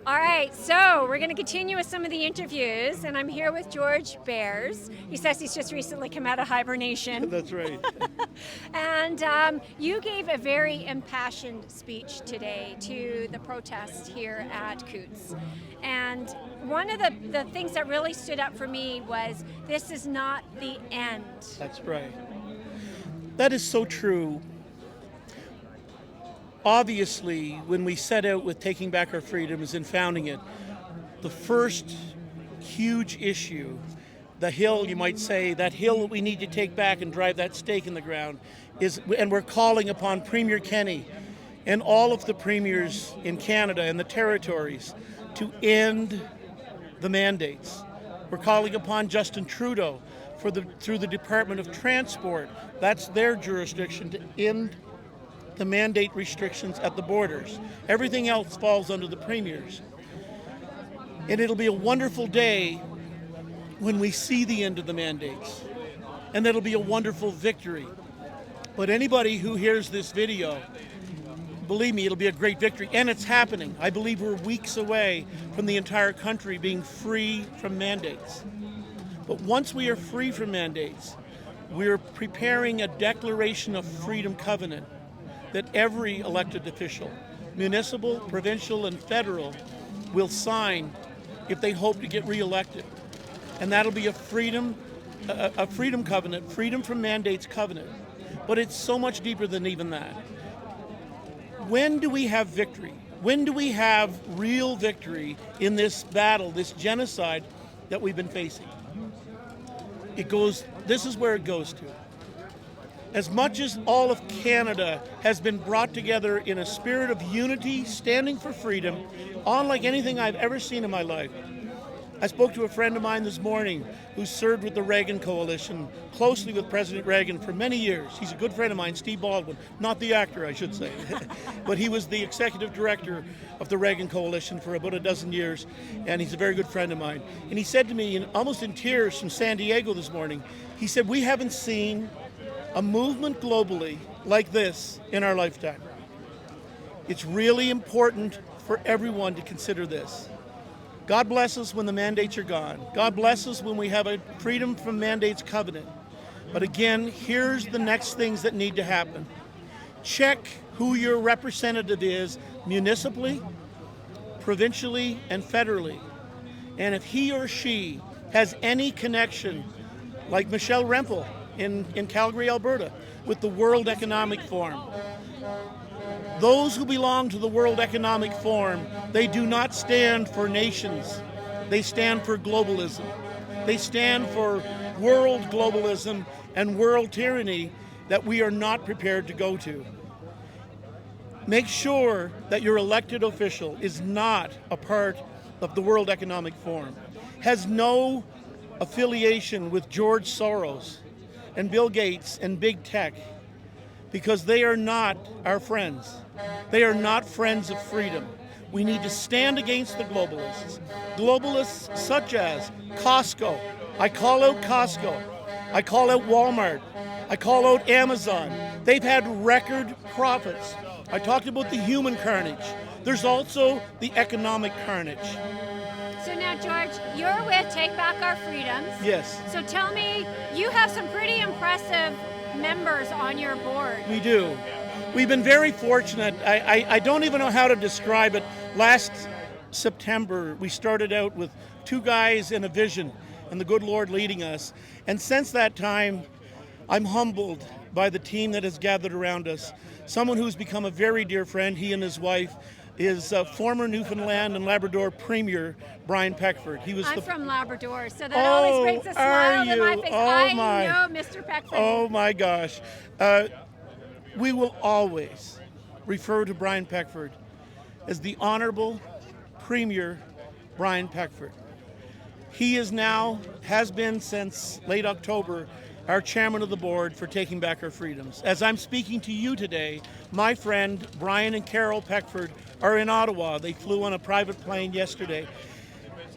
All right, so we're going to continue with some of the interviews, and I'm here with George Bears. He says he's just recently come out of hibernation. That's right. And you gave a very impassioned speech today to the protest here at Coutts. And one of the things that really stood up for me was, this is not the end. That's right. That is so true. Obviously, when we set out with taking back our freedoms and founding it, the first huge issue, the hill, you might say, that hill that we need to take back and drive that stake in the ground is, and we're calling upon Premier Kenney and all of the premiers in Canada and the territories to end the mandates. We're calling upon Justin Trudeau through the Department of Transport, that's their jurisdiction, to end the mandate restrictions at the borders. Everything else falls under the premiers. And it'll be a wonderful day when we see the end of the mandates. And that'll be a wonderful victory. But anybody who hears this video, believe me, it'll be a great victory. And it's happening. I believe we're weeks away from the entire country being free from mandates. But once we are free from mandates, we're preparing a Declaration of Freedom Covenant that every elected official, municipal, provincial, and federal, will sign if they hope to get reelected. And that'll be a freedom covenant, freedom from mandates covenant. But it's so much deeper than even that. When do we have victory? When do we have real victory in this battle, this genocide that we've been facing? This is where it goes to. As much as all of Canada has been brought together in a spirit of unity, standing for freedom, unlike anything I've ever seen in my life. I spoke to a friend of mine this morning who served with the Reagan Coalition, closely with President Reagan for many years. He's a good friend of mine, Steve Baldwin, not the actor, I should say. But he was the executive director of the Reagan Coalition for about a dozen years, and he's a very good friend of mine. And he said to me, almost in tears from San Diego this morning, he said, "We haven't seen a movement globally like this in our lifetime." It's really important for everyone to consider this. God bless us when the mandates are gone. God bless us when we have a freedom from mandates covenant. But again, here's the next things that need to happen. Check who your representative is municipally, provincially, and federally. And if he or she has any connection, like Michelle Rempel, in Calgary, Alberta, with the World Economic Forum. Those who belong to the World Economic Forum, they do not stand for nations. They stand for globalism. They stand for world globalism and world tyranny that we are not prepared to go to. Make sure that your elected official is not a part of the World Economic Forum, has no affiliation with George Soros and Bill Gates and big tech, because they are not our friends. They are not friends of freedom. We need to stand against the globalists. Globalists such as Costco. I call out Costco. I call out Walmart. I call out Amazon. They've had record profits. I talked about the human carnage. There's also the economic carnage. So now, George, you're with Take Back Our Freedoms. Yes. So tell me, you have some pretty impressive members on your board. We do. We've been very fortunate. I don't even know how to describe it. Last September, we started out with 2 guys and a vision, and the good Lord leading us. And since that time, I'm humbled by the team that has gathered around us. Someone who's become a very dear friend, he and his wife, is former Newfoundland and Labrador Premier Brian Peckford. I'm from Labrador, so that always brings a smile to my face. I know Mr. Peckford. Oh my gosh. We will always refer to Brian Peckford as the Honorable Premier Brian Peckford. He has been since late October, our chairman of the board for Taking Back Our Freedoms. As I'm speaking to you today, my friend Brian and Carol Peckford are in Ottawa. They flew on a private plane yesterday.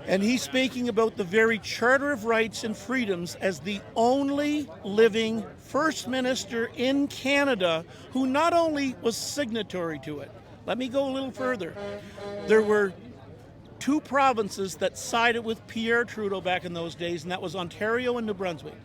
And he's speaking about the very Charter of Rights and Freedoms as the only living First Minister in Canada who not only was signatory to it. Let me go a little further. There were two provinces that sided with Pierre Trudeau back in those days, and that was Ontario and New Brunswick.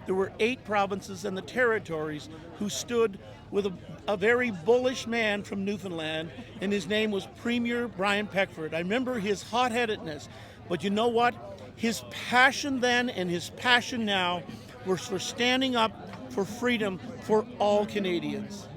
There were 8 provinces and the territories who stood with a very bullish man from Newfoundland, and his name was Premier Brian Peckford. I remember his hot-headedness, but you know what? His passion then and his passion now was for standing up for freedom for all Canadians.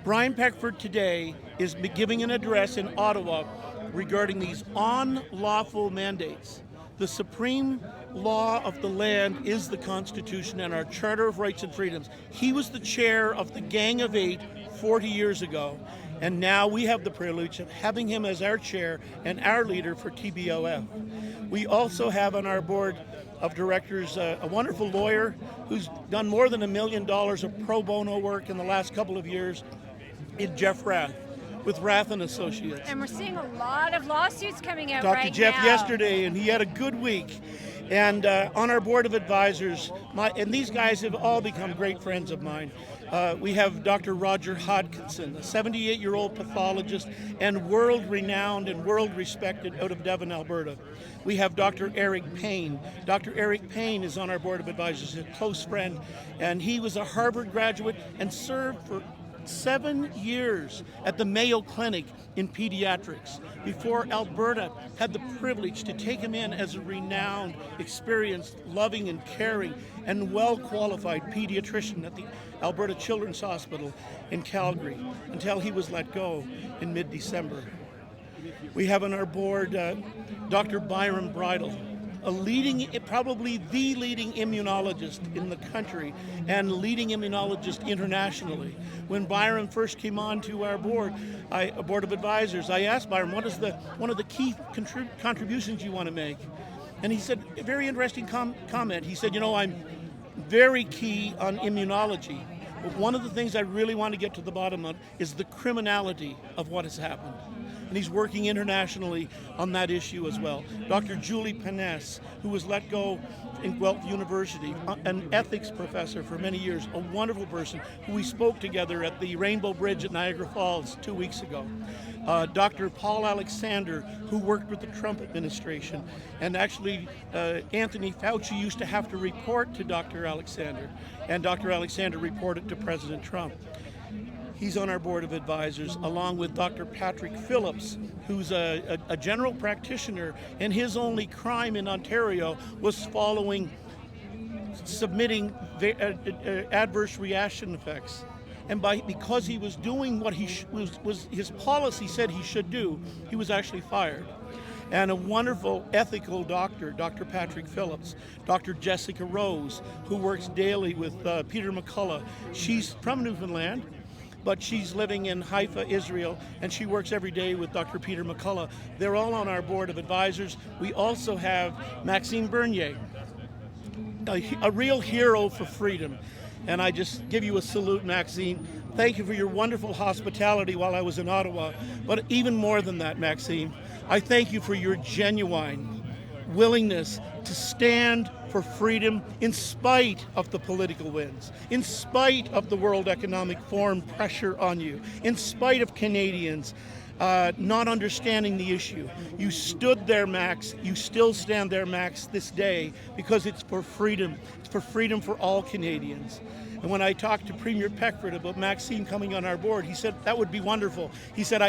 Brian Peckford today is giving an address in Ottawa regarding these unlawful mandates. The supreme law of the land is the Constitution and our Charter of Rights and Freedoms. He was the chair of the Gang of 8 40 years ago, and now we have the privilege of having him as our chair and our leader for TBOF. We also have on our board of directors a wonderful lawyer who's done more than $1 million of pro bono work in the last couple of years, in Jeff Rath, with Rath and Associates. And we're seeing a lot of lawsuits coming out Talked right to Jeff now. yesterday, and he had a good week. And on our board of advisors, and these guys have all become great friends of mine. We have Dr. Roger Hodkinson, a 78-year-old pathologist and world-renowned and world-respected out of Devon, Alberta. We have Dr. Eric Payne. Dr. Eric Payne is on our board of advisors, a close friend, and he was a Harvard graduate and served for 7 years at the Mayo Clinic in pediatrics before Alberta had the privilege to take him in as a renowned, experienced, loving and caring and well-qualified pediatrician at the Alberta Children's Hospital in Calgary until he was let go in mid-December. We have on our board Dr. Byron Bridle, a leading, probably the leading immunologist in the country and leading immunologist internationally. When Byron first came on to our board, a board of advisors, I asked Byron, what is one of the key contributions you want to make? And he said, a very interesting comment. He said, I'm very key on immunology, but one of the things I really want to get to the bottom of is the criminality of what has happened. And he's working internationally on that issue as well. Dr. Julie Paness, who was let go in Guelph University, an ethics professor for many years, a wonderful person who we spoke together at the Rainbow Bridge at Niagara Falls 2 weeks ago. Dr. Paul Alexander, who worked with the Trump administration. And actually, Anthony Fauci used to have to report to Dr. Alexander, and Dr. Alexander reported to President Trump. He's on our board of advisors, along with Dr. Patrick Phillips, who's a general practitioner, and his only crime in Ontario was submitting adverse reaction effects. And because he was doing what his policy said he should do, he was actually fired. And a wonderful ethical doctor, Dr. Patrick Phillips, Dr. Jessica Rose, who works daily with Peter McCullough. She's from Newfoundland, but she's living in Haifa, Israel, and she works every day with Dr. Peter McCullough. They're all on our board of advisors. We also have Maxime Bernier, a real hero for freedom. And I just give you a salute, Maxime. Thank you for your wonderful hospitality while I was in Ottawa. But even more than that, Maxime, I thank you for your genuine willingness to stand for freedom in spite of the political winds, in spite of the World Economic Forum pressure on you, in spite of Canadians not understanding the issue. You stood there, Max. You still stand there, Max, this day, because it's for freedom. It's for freedom for all Canadians. And when I talked to Premier Peckford about Maxime coming on our board, he said that would be wonderful. He said,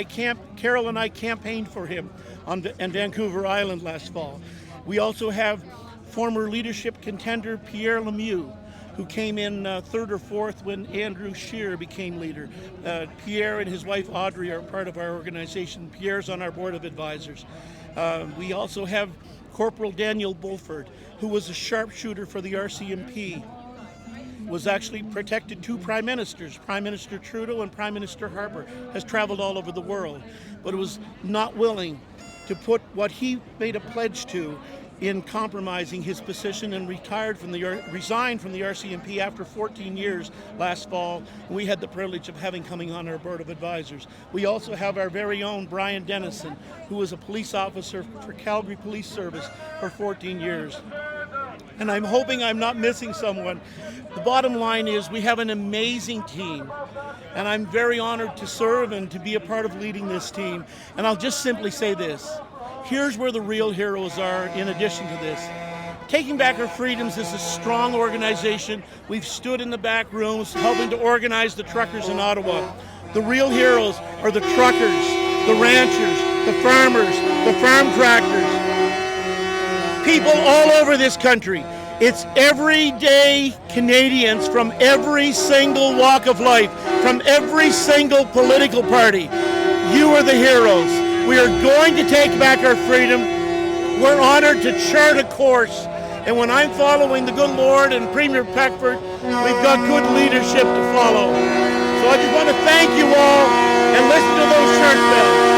Carol and I campaigned for him on Vancouver Island last fall. We also have former leadership contender Pierre Lemieux, who came in third or fourth when Andrew Scheer became leader. Pierre and his wife Audrey are part of our organization. Pierre's on our board of advisors. We also have Corporal Daniel Bulford, who was a sharpshooter for the RCMP, was actually protected 2 prime ministers, Prime Minister Trudeau and Prime Minister Harper, has traveled all over the world, but was not willing to put what he made a pledge to in compromising his position, and resigned from the RCMP after 14 years last fall. And we had the privilege of having coming on our board of advisors. We also have our very own Brian Dennison, who was a police officer for Calgary Police Service for 14 years. And I'm hoping I'm not missing someone. The bottom line is we have an amazing team, and I'm very honored to serve and to be a part of leading this team. And I'll just simply say this. here's where the real heroes are in addition to this. Taking Back Our Freedoms is a strong organization. We've stood in the back rooms helping to organize the truckers in Ottawa. The real heroes are the truckers, the ranchers, the farmers, the farm tractors, people all over this country. It's everyday Canadians from every single walk of life, from every single political party. You are the heroes. We are going to take back our freedom. We're honored to chart a course. And when I'm following the good Lord and Premier Peckford, we've got good leadership to follow. So I just want to thank you all and listen to those church bells.